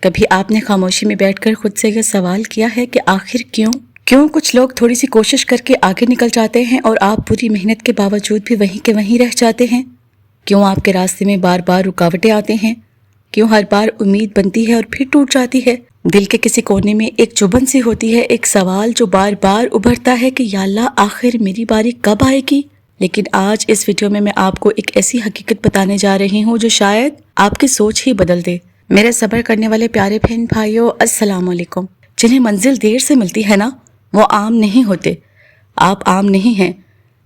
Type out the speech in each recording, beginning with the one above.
کبھی آپ نے خاموشی میں بیٹھ کر خود سے یہ سوال کیا ہے کہ آخر کیوں کچھ لوگ تھوڑی سی کوشش کر کے آگے نکل جاتے ہیں اور آپ پوری محنت کے باوجود بھی وہیں کے وہیں رہ جاتے ہیں؟ کیوں آپ کے راستے میں بار بار رکاوٹیں آتے ہیں؟ کیوں ہر بار امید بنتی ہے اور پھر ٹوٹ جاتی ہے؟ دل کے کسی کونے میں ایک چبھن سی ہوتی ہے، ایک سوال جو بار بار ابھرتا ہے کہ یا اللہ آخر میری باری کب آئے گی؟ لیکن آج اس ویڈیو میں آپ کو ایک ایسی حقیقت بتانے جا رہی ہوں جو شاید آپ کی سوچ ہی بدل دے۔ میرے صبر کرنے والے پیارے بہن بھائیوں، السلام علیکم۔ جنہیں منزل دیر سے ملتی ہے نا، وہ عام نہیں ہوتے۔ آپ عام نہیں ہیں۔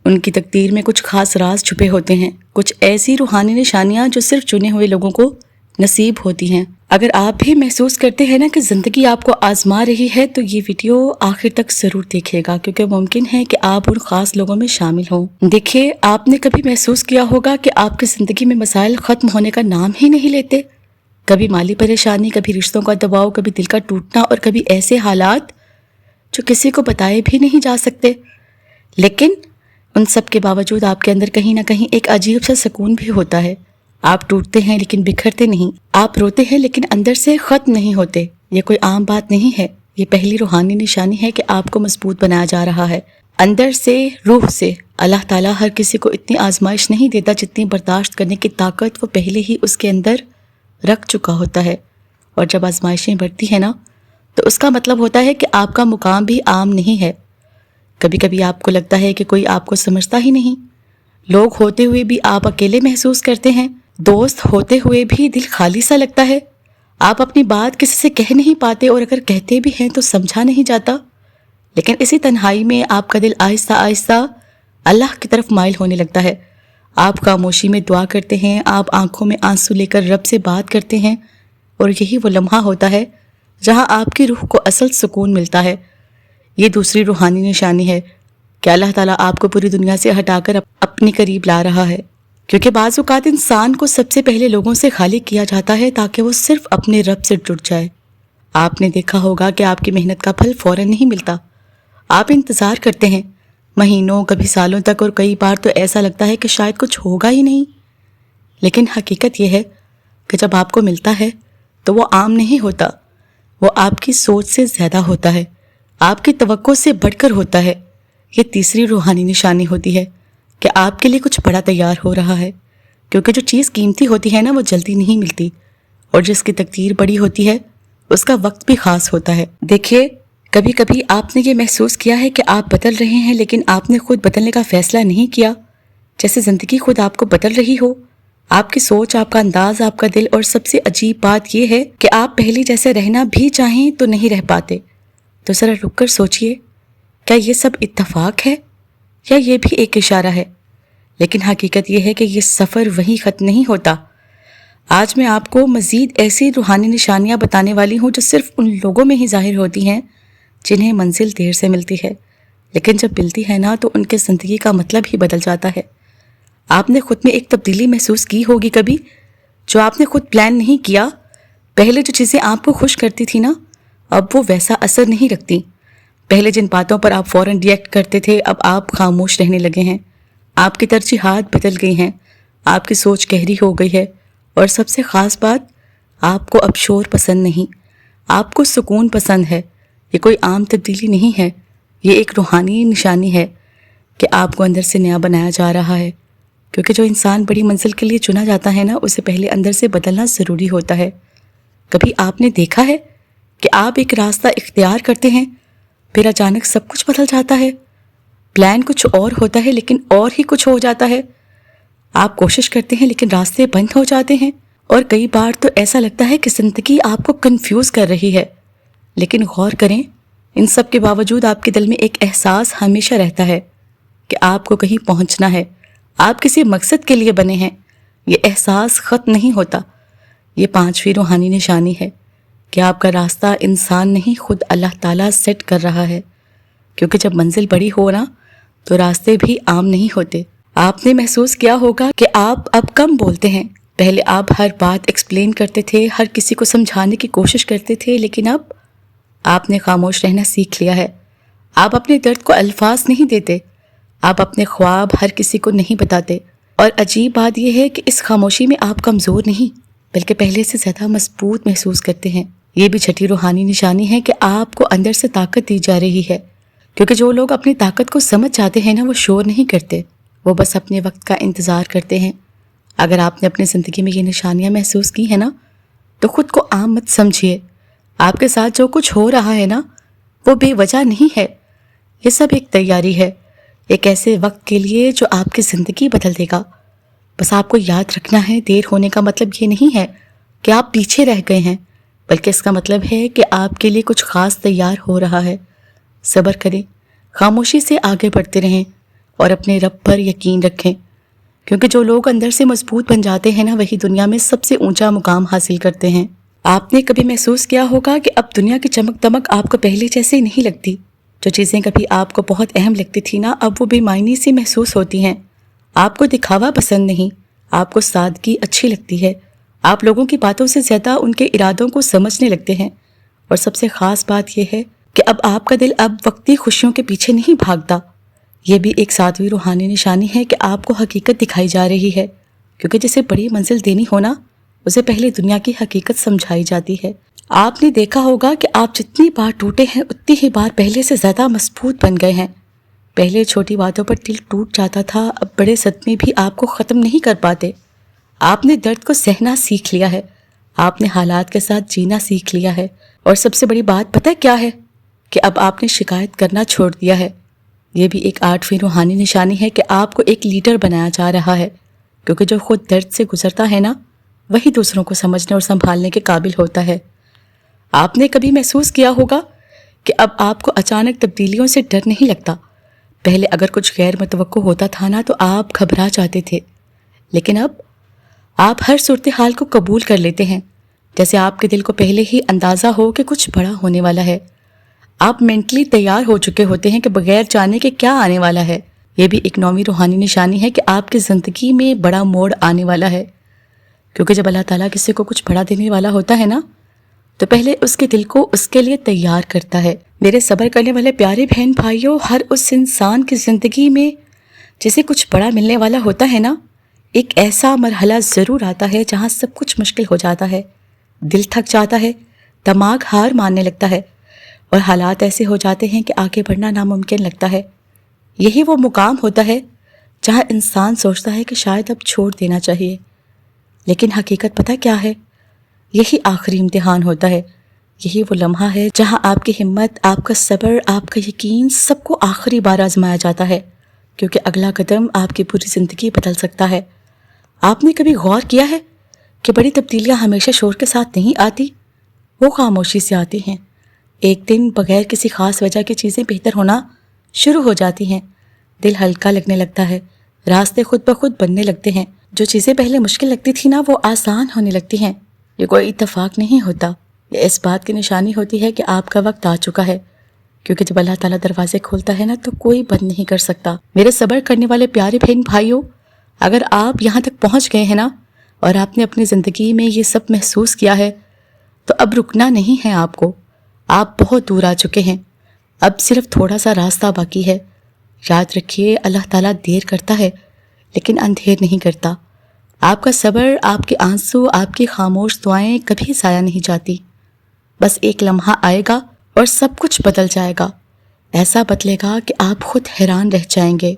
ان کی تقدیر میں کچھ خاص راز چھپے ہوتے ہیں، کچھ ایسی روحانی نشانیاں جو صرف چنے ہوئے لوگوں کو نصیب ہوتی ہیں۔ اگر آپ بھی محسوس کرتے ہیں نا کہ زندگی آپ کو آزما رہی ہے تو یہ ویڈیو آخر تک ضرور دیکھیے گا، کیونکہ ممکن ہے کہ آپ ان خاص لوگوں میں شامل ہوں۔ دیکھیے، آپ نے کبھی محسوس کیا ہوگا کہ آپ کی زندگی میں مسائل ختم ہونے کا نام ہی نہیں لیتے؟ کبھی مالی پریشانی، کبھی رشتوں کا دباؤ، کبھی دل کا ٹوٹنا، اور کبھی ایسے حالات جو کسی کو بتائے بھی نہیں جا سکتے۔ لیکن ان سب کے باوجود آپ کے اندر کہیں نہ کہیں ایک عجیب سا سکون بھی ہوتا ہے۔ آپ ٹوٹتے ہیں لیکن بکھرتے نہیں، آپ روتے ہیں لیکن اندر سے ختم نہیں ہوتے۔ یہ کوئی عام بات نہیں ہے، یہ پہلی روحانی نشانی ہے کہ آپ کو مضبوط بنایا جا رہا ہے، اندر سے، روح سے۔ اللہ تعالیٰ ہر کسی کو اتنی آزمائش نہیں دیتا جتنی برداشت کرنے کی طاقت وہ پہلے ہی اس کے اندر رکھ چکا ہوتا ہے۔ اور جب آزمائشیں بڑھتی ہیں نا، تو اس کا مطلب ہوتا ہے کہ آپ کا مقام بھی عام نہیں ہے۔ کبھی کبھی آپ کو لگتا ہے کہ کوئی آپ کو سمجھتا ہی نہیں، لوگ ہوتے ہوئے بھی آپ اکیلے محسوس کرتے ہیں، دوست ہوتے ہوئے بھی دل خالی سا لگتا ہے، آپ اپنی بات کسی سے کہہ نہیں پاتے، اور اگر کہتے بھی ہیں تو سمجھا نہیں جاتا۔ لیکن اسی تنہائی میں آپ کا دل آہستہ آہستہ اللہ کی طرف مائل ہونے لگتا ہے۔ آپ خاموشی میں دعا کرتے ہیں، آپ آنکھوں میں آنسو لے کر رب سے بات کرتے ہیں، اور یہی وہ لمحہ ہوتا ہے جہاں آپ کی روح کو اصل سکون ملتا ہے۔ یہ دوسری روحانی نشانی ہے کہ اللہ تعالیٰ آپ کو پوری دنیا سے ہٹا کر اپنے قریب لا رہا ہے، کیونکہ بعض اوقات انسان کو سب سے پہلے لوگوں سے خالی کیا جاتا ہے تاکہ وہ صرف اپنے رب سے جڑ جائے۔ آپ نے دیکھا ہوگا کہ آپ کی محنت کا پھل فوراً نہیں ملتا، آپ انتظار کرتے ہیں مہینوں، کبھی سالوں تک، اور کئی بار تو ایسا لگتا ہے کہ شاید کچھ ہوگا ہی نہیں۔ لیکن حقیقت یہ ہے کہ جب آپ کو ملتا ہے تو وہ عام نہیں ہوتا، وہ آپ کی سوچ سے زیادہ ہوتا ہے، آپ کی توقع سے بڑھ کر ہوتا ہے۔ یہ تیسری روحانی نشانی ہوتی ہے کہ آپ کے لیے کچھ بڑا تیار ہو رہا ہے، کیونکہ جو چیز قیمتی ہوتی ہے نا، وہ جلدی نہیں ملتی، اور جس کی تقدیر بڑی ہوتی ہے اس کا وقت بھی خاص ہوتا ہے۔ دیکھیے، کبھی کبھی آپ نے یہ محسوس کیا ہے کہ آپ بدل رہے ہیں لیکن آپ نے خود بدلنے کا فیصلہ نہیں کیا، جیسے زندگی خود آپ کو بدل رہی ہو، آپ کی سوچ، آپ کا انداز، آپ کا دل۔ اور سب سے عجیب بات یہ ہے کہ آپ پہلے جیسے رہنا بھی چاہیں تو نہیں رہ پاتے۔ تو ذرا رک کر سوچئے، کیا یہ سب اتفاق ہے یا یہ بھی ایک اشارہ ہے؟ لیکن حقیقت یہ ہے کہ یہ سفر وہیں ختم نہیں ہوتا۔ آج میں آپ کو مزید ایسی روحانی نشانیاں بتانے والی ہوں جو صرف ان لوگوں میں ہی ظاہر ہوتی ہیں جنہیں منزل دیر سے ملتی ہے، لیکن جب ملتی ہے نا تو ان کے زندگی کا مطلب ہی بدل جاتا ہے۔ آپ نے خود میں ایک تبدیلی محسوس کی ہوگی کبھی، جو آپ نے خود پلان نہیں کیا۔ پہلے جو چیزیں آپ کو خوش کرتی تھی نا، اب وہ ویسا اثر نہیں رکھتی۔ پہلے جن باتوں پر آپ فوراً ریئیکٹ کرتے تھے، اب آپ خاموش رہنے لگے ہیں۔ آپ کی ترجیحات بدل گئی ہیں، آپ کی سوچ گہری ہو گئی ہے، اور سب سے خاص بات، آپ کو اب شور پسند نہیں، آپ کو سکون پسند ہے۔ یہ کوئی عام تبدیلی نہیں ہے، یہ ایک روحانی نشانی ہے کہ آپ کو اندر سے نیا بنایا جا رہا ہے، کیونکہ جو انسان بڑی منزل کے لیے چنا جاتا ہے نا، اسے پہلے اندر سے بدلنا ضروری ہوتا ہے۔ کبھی آپ نے دیکھا ہے کہ آپ ایک راستہ اختیار کرتے ہیں، پھر اچانک سب کچھ بدل جاتا ہے، پلان کچھ اور ہوتا ہے لیکن اور ہی کچھ ہو جاتا ہے۔ آپ کوشش کرتے ہیں لیکن راستے بند ہو جاتے ہیں، اور کئی بار تو ایسا لگتا ہے کہ زندگی آپ کو کنفیوز کر رہی ہے۔ لیکن غور کریں، ان سب کے باوجود آپ کے دل میں ایک احساس ہمیشہ رہتا ہے کہ آپ کو کہیں پہنچنا ہے، آپ کسی مقصد کے لیے بنے ہیں۔ یہ احساس ختم نہیں ہوتا۔ یہ پانچویں روحانی نشانی ہے کہ آپ کا راستہ انسان نہیں، خود اللہ تعالیٰ سیٹ کر رہا ہے، کیونکہ جب منزل بڑی ہو نا تو راستے بھی عام نہیں ہوتے۔ آپ نے محسوس کیا ہوگا کہ آپ اب کم بولتے ہیں۔ پہلے آپ ہر بات ایکسپلین کرتے تھے، ہر کسی کو سمجھانے کی کوشش کرتے تھے، لیکن اب آپ نے خاموش رہنا سیکھ لیا ہے۔ آپ اپنے درد کو الفاظ نہیں دیتے، آپ اپنے خواب ہر کسی کو نہیں بتاتے، اور عجیب بات یہ ہے کہ اس خاموشی میں آپ کمزور نہیں بلکہ پہلے سے زیادہ مضبوط محسوس کرتے ہیں۔ یہ بھی چھٹی روحانی نشانی ہے کہ آپ کو اندر سے طاقت دی جا رہی ہے، کیونکہ جو لوگ اپنی طاقت کو سمجھ جاتے ہیں نا، وہ شور نہیں کرتے، وہ بس اپنے وقت کا انتظار کرتے ہیں۔ اگر آپ نے اپنی زندگی میں یہ نشانیاں محسوس کی ہیں نا، تو خود کو عام مت سمجھیے۔ آپ کے ساتھ جو کچھ ہو رہا ہے نا، وہ بے وجہ نہیں ہے، یہ سب ایک تیاری ہے، ایک ایسے وقت کے لیے جو آپ کی زندگی بدل دے گا۔ بس آپ کو یاد رکھنا ہے، دیر ہونے کا مطلب یہ نہیں ہے کہ آپ پیچھے رہ گئے ہیں، بلکہ اس کا مطلب ہے کہ آپ کے لیے کچھ خاص تیار ہو رہا ہے۔ صبر کریں، خاموشی سے آگے بڑھتے رہیں اور اپنے رب پر یقین رکھیں، کیونکہ جو لوگ اندر سے مضبوط بن جاتے ہیں نا، وہی دنیا میں سب سے اونچا مقام حاصل کرتے ہیں۔ آپ نے کبھی محسوس کیا ہوگا کہ اب دنیا کی چمک دمک آپ کو پہلے جیسے نہیں لگتی؟ جو چیزیں کبھی آپ کو بہت اہم لگتی تھی نا، اب وہ بے معنی سی محسوس ہوتی ہیں۔ آپ کو دکھاوا پسند نہیں، آپ کو سادگی اچھی لگتی ہے۔ آپ لوگوں کی باتوں سے زیادہ ان کے ارادوں کو سمجھنے لگتے ہیں، اور سب سے خاص بات یہ ہے کہ اب آپ کا دل اب وقتی خوشیوں کے پیچھے نہیں بھاگتا۔ یہ بھی ایک ساتویں روحانی نشانی ہے کہ آپ کو حقیقت دکھائی جا رہی ہے، کیونکہ جسے بڑی منزل دینی ہونا، اسے پہلے دنیا کی حقیقت سمجھائی جاتی ہے۔ آپ نے دیکھا ہوگا کہ آپ جتنی بار ٹوٹے ہیں، اتنی ہی بار پہلے سے زیادہ مضبوط بن گئے ہیں۔ پہلے چھوٹی باتوں پر دل ٹوٹ جاتا تھا، اب بڑے صدمے بھی آپ کو ختم نہیں کر پاتے۔ آپ نے درد کو سہنا سیکھ لیا ہے، آپ نے حالات کے ساتھ جینا سیکھ لیا ہے، اور سب سے بڑی بات پتہ کیا ہے؟ کہ اب آپ نے شکایت کرنا چھوڑ دیا ہے۔ یہ بھی ایک 8ویں روحانی نشانی ہے کہ آپ کو ایک لیڈر بنایا جا رہا ہے، کیونکہ جو خود درد سے گزرتا ہے نا، وہی دوسروں کو سمجھنے اور سنبھالنے کے قابل ہوتا ہے۔ آپ نے کبھی محسوس کیا ہوگا کہ اب آپ کو اچانک تبدیلیوں سے ڈر نہیں لگتا۔ پہلے اگر کچھ غیر متوقع ہوتا تھا نا، تو آپ گھبرا جاتے تھے، لیکن اب آپ ہر صورتحال کو قبول کر لیتے ہیں، جیسے آپ کے دل کو پہلے ہی اندازہ ہو کہ کچھ بڑا ہونے والا ہے۔ آپ مینٹلی تیار ہو چکے ہوتے ہیں کہ بغیر جانے کے کیا آنے والا ہے۔ یہ بھی ایک 9ویں روحانی نشانی ہے کہ آپ کی زندگی میں بڑا موڑ آنے والا ہے، کیونکہ جب اللہ تعالیٰ کسی کو کچھ بڑا دینے والا ہوتا ہے نا، تو پہلے اس کے دل کو اس کے لیے تیار کرتا ہے۔ میرے صبر کرنے والے پیارے بہن بھائیوں، ہر اس انسان کی زندگی میں جسے کچھ بڑا ملنے والا ہوتا ہے نا، ایک ایسا مرحلہ ضرور آتا ہے جہاں سب کچھ مشکل ہو جاتا ہے، دل تھک جاتا ہے، دماغ ہار ماننے لگتا ہے، اور حالات ایسے ہو جاتے ہیں کہ آگے بڑھنا ناممکن لگتا ہے۔ یہی وہ مقام ہوتا ہے جہاں انسان سوچتا ہے کہ شاید اب چھوڑ دینا چاہیے، لیکن حقیقت پتہ کیا ہے؟ یہی آخری امتحان ہوتا ہے، یہی وہ لمحہ ہے جہاں آپ کی ہمت، آپ کا صبر، آپ کا یقین، سب کو آخری بار آزمایا جاتا ہے، کیونکہ اگلا قدم آپ کی پوری زندگی بدل سکتا ہے۔ آپ نے کبھی غور کیا ہے کہ بڑی تبدیلیاں ہمیشہ شور کے ساتھ نہیں آتی، وہ خاموشی سے آتی ہیں۔ ایک دن بغیر کسی خاص وجہ کی چیزیں بہتر ہونا شروع ہو جاتی ہیں، دل ہلکا لگنے لگتا ہے، راستے خود بخود بننے لگتے ہیں، جو چیزیں پہلے مشکل لگتی تھی نا، وہ آسان ہونے لگتی ہیں۔ یہ کوئی اتفاق نہیں ہوتا، یہ اس بات کی نشانی ہوتی ہے کہ آپ کا وقت آ چکا ہے، کیونکہ جب اللہ تعالیٰ دروازے کھولتا ہے نا، تو کوئی بند نہیں کر سکتا۔ میرے صبر کرنے والے پیارے بہن بھائیوں، اگر آپ یہاں تک پہنچ گئے ہیں نا، اور آپ نے اپنی زندگی میں یہ سب محسوس کیا ہے، تو اب رکنا نہیں ہے آپ کو۔ آپ بہت دور آ چکے ہیں، اب صرف تھوڑا سا راستہ باقی ہے۔ یاد رکھیے، اللہ تعالیٰ دیر کرتا ہے لیکن اندھیر نہیں کرتا۔ آپ کا صبر، آپ کے آنسو، آپ کی خاموش دعائیں کبھی ضائع نہیں جاتی۔ بس ایک لمحہ آئے گا اور سب کچھ بدل جائے گا، ایسا بدلے گا کہ آپ خود حیران رہ جائیں گے۔